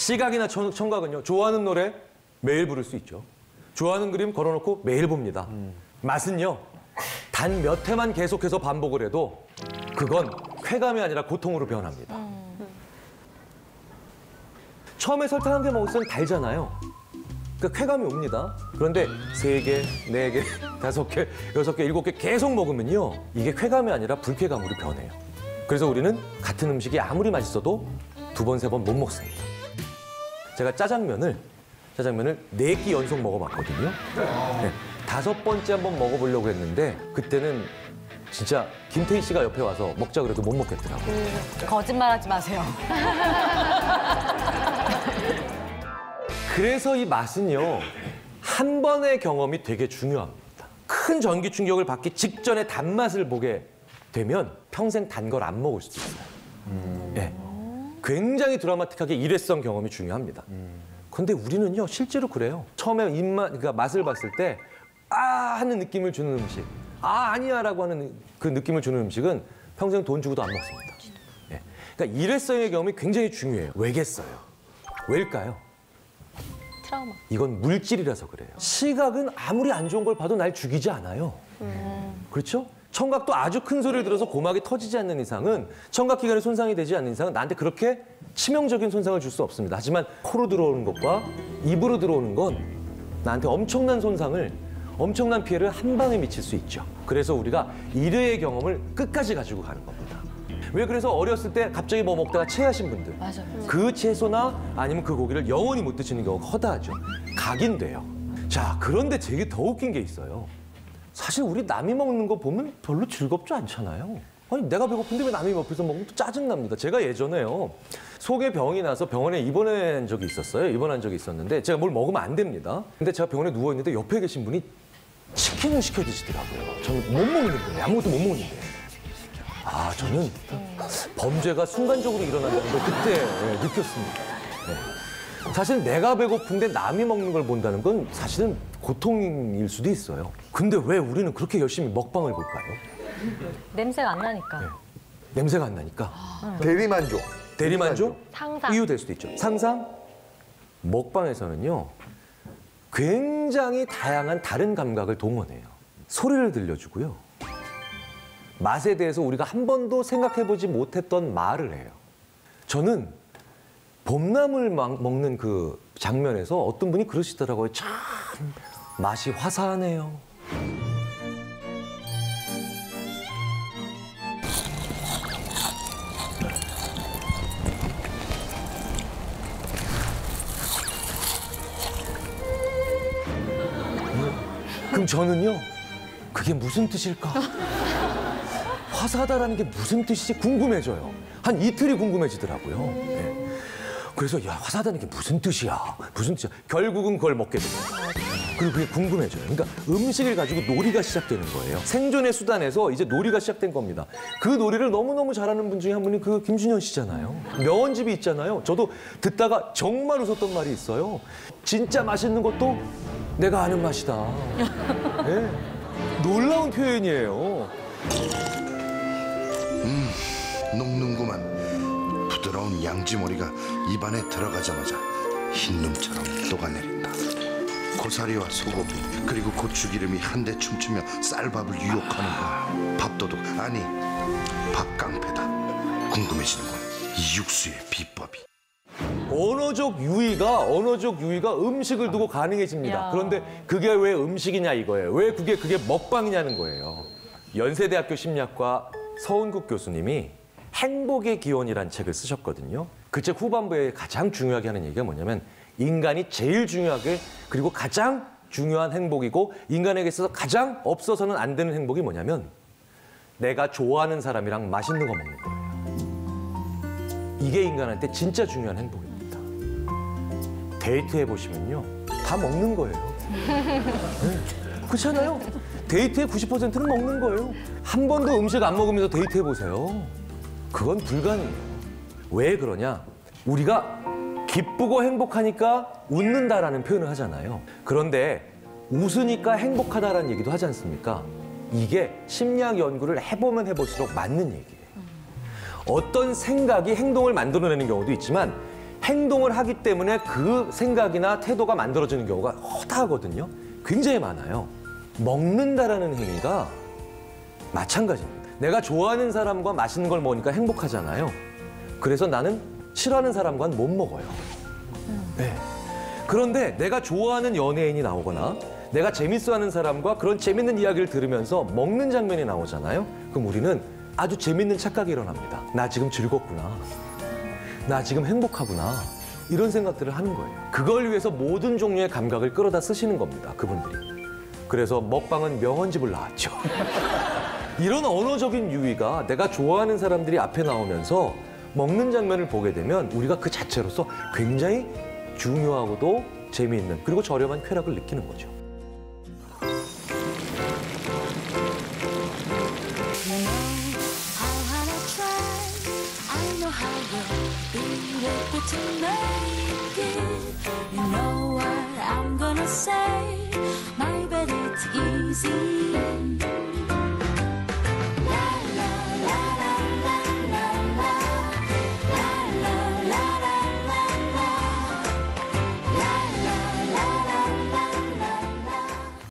시각이나 청각은요. 좋아하는 노래 매일 부를 수 있죠. 좋아하는 그림 걸어놓고 매일 봅니다. 맛은요. 단 몇 회만 계속해서 반복을 해도 그건 쾌감이 아니라 고통으로 변합니다. 처음에 설탕 한 개 먹었을 땐 달잖아요. 그러니까 쾌감이 옵니다. 그런데 3개, 4개, 5개, 6개, 7개 계속 먹으면요. 이게 쾌감이 아니라 불쾌감으로 변해요. 그래서 우리는 같은 음식이 아무리 맛있어도 2번, 3번 못 먹습니다. 제가 짜장면을 4끼 연속 먹어봤거든요. 네, 5번째 한번 먹어보려고 했는데 그때는 진짜 김태희 씨가 옆에 와서 먹자 그래도 못 먹겠더라고요. 거짓말하지 마세요. 그래서 이 맛은요. 한 번의 경험이 되게 중요합니다. 큰 전기 충격을 받기 직전에 단맛을 보게 되면 평생 단 걸 안 먹을 수도 있어요. 네. 굉장히 드라마틱하게 일회성 경험이 중요합니다. 근데 우리는요 실제로 그래요. 처음에 그러니까 맛을 봤을 때 아 하는 느낌을 주는 음식, 아 아니야라고 하는 그 느낌을 주는 음식은 평생 돈 주고도 안 먹습니다. 네. 그러니까 일회성의 경험이 굉장히 중요해요. 왜겠어요? 왜일까요? 트라우마. 이건 물질이라서 그래요. 시각은 아무리 안 좋은 걸 봐도 날 죽이지 않아요. 그렇죠? 청각도 아주 큰 소리를 들어서 고막이 터지지 않는 이상은 청각기관에 손상이 되지 않는 이상은 나한테 그렇게 치명적인 손상을 줄 수 없습니다. 하지만 코로 들어오는 것과 입으로 들어오는 건 나한테 엄청난 피해를 한 방에 미칠 수 있죠. 그래서 우리가 일회의 경험을 끝까지 가지고 가는 겁니다. 왜 그래서 어렸을 때 갑자기 뭐 먹다가 체하신 분들 맞아요. 그 채소나 아니면 그 고기를 영원히 못 드시는 경우가 허다하죠. 각인돼요. 자, 그런데 되게 더 웃긴 게 있어요. 사실 우리 남이 먹는 거 보면 별로 즐겁지 않잖아요. 아니 내가 배고픈데 왜 남이 옆에서 먹으면 또 짜증납니다. 제가 예전에요. 속에 병이 나서 병원에 입원한 적이 있었어요. 입원한 적이 있었는데 제가 뭘 먹으면 안 됩니다. 근데 제가 병원에 누워있는데 옆에 계신 분이 치킨을 시켜 드시더라고요. 저는 못 먹는데 아무것도 못 먹는데. 아 저는 범죄가 순간적으로 일어난다는 걸 그때 느꼈습니다. 네. 사실 내가 배고픈데 남이 먹는 걸 본다는 건 사실은 고통일 수도 있어요. 근데 왜 우리는 그렇게 열심히 먹방을 볼까요? 냄새가 안 나니까. 네. 냄새가 안 나니까. 대리만족. 대리만족? 상상. 이유 될 수도 있죠. 상상? 먹방에서는요. 굉장히 다양한 다른 감각을 동원해요. 소리를 들려주고요. 맛에 대해서 우리가 한 번도 생각해보지 못했던 말을 해요. 저는 봄나물 먹는 그 장면에서 어떤 분이 그러시더라고요. 참 맛이 화사하네요. 그럼 저는요, 그게 무슨 뜻일까? 화사하다라는 게 무슨 뜻이지 궁금해져요. 한 이틀이 궁금해지더라고요. 네. 그래서 야 화사하다는 게 무슨 뜻이야? 무슨 뜻이야? 결국은 그걸 먹게 돼요. 그리고 그게 궁금해져요. 그러니까 음식을 가지고 놀이가 시작되는 거예요. 생존의 수단에서 이제 놀이가 시작된 겁니다. 그 놀이를 너무너무 잘하는 분 중에 한 분이 그 김준현 씨잖아요. 명언집이 있잖아요. 저도 듣다가 정말 웃었던 말이 있어요. 진짜 맛있는 것도 내가 아는 맛이다. 네. 놀라운 표현이에요. 녹는구만. 부드러운 양지머리가 입안에 들어가자마자 흰눈처럼 녹아내린다. 고사리와 소고기 그리고 고추기름이 한데 춤추며 쌀밥을 유혹하는군. 밥도둑 아니 밥깡패다. 궁금해지는군. 이 육수의 비법이. 언어적 유희가 음식을 두고 가능해집니다. 야. 그런데 그게 왜 음식이냐 이거예요. 왜 그게 먹방이냐는 거예요. 연세대학교 심리학과 서은국 교수님이 행복의 기원이라는 책을 쓰셨거든요. 그 책 후반부에 가장 중요하게 하는 얘기가 뭐냐면 인간이 제일 중요하게 그리고 가장 중요한 행복이고 인간에게 있어서 가장 없어서는 안 되는 행복이 뭐냐면 내가 좋아하는 사람이랑 맛있는 거 먹는 거예요. 이게 인간한테 진짜 중요한 행복입니다. 데이트해 보시면요. 다 먹는 거예요. 네. 그렇잖아요. 데이트의 90%는 먹는 거예요. 한 번도 음식 안 먹으면서 데이트해 보세요. 그건 불가능해요. 왜 그러냐? 우리가 기쁘고 행복하니까 웃는다라는 표현을 하잖아요. 그런데 웃으니까 행복하다라는 얘기도 하지 않습니까? 이게 심리학 연구를 해보면 해볼수록 맞는 얘기예요. 어떤 생각이 행동을 만들어내는 경우도 있지만 행동을 하기 때문에 그 생각이나 태도가 만들어지는 경우가 허다하거든요. 굉장히 많아요. 먹는다라는 행위가 마찬가지입니다. 내가 좋아하는 사람과 맛있는 걸 먹으니까 행복하잖아요. 그래서 나는 싫어하는 사람과는 못 먹어요. 네. 그런데 내가 좋아하는 연예인이 나오거나 내가 재밌어하는 사람과 그런 재밌는 이야기를 들으면서 먹는 장면이 나오잖아요. 그럼 우리는 아주 재밌는 착각이 일어납니다. 나 지금 즐겁구나. 나 지금 행복하구나. 이런 생각들을 하는 거예요. 그걸 위해서 모든 종류의 감각을 끌어다 쓰시는 겁니다. 그분들이. 그래서 먹방은 명언집을 낳았죠. 이런 언어적인 유희가 내가 좋아하는 사람들이 앞에 나오면서 먹는 장면을 보게 되면 우리가 그 자체로서 굉장히 중요하고도 재미있는 그리고 저렴한 쾌락을 느끼는 거죠. You know what I'm gonna say. My bet it's easy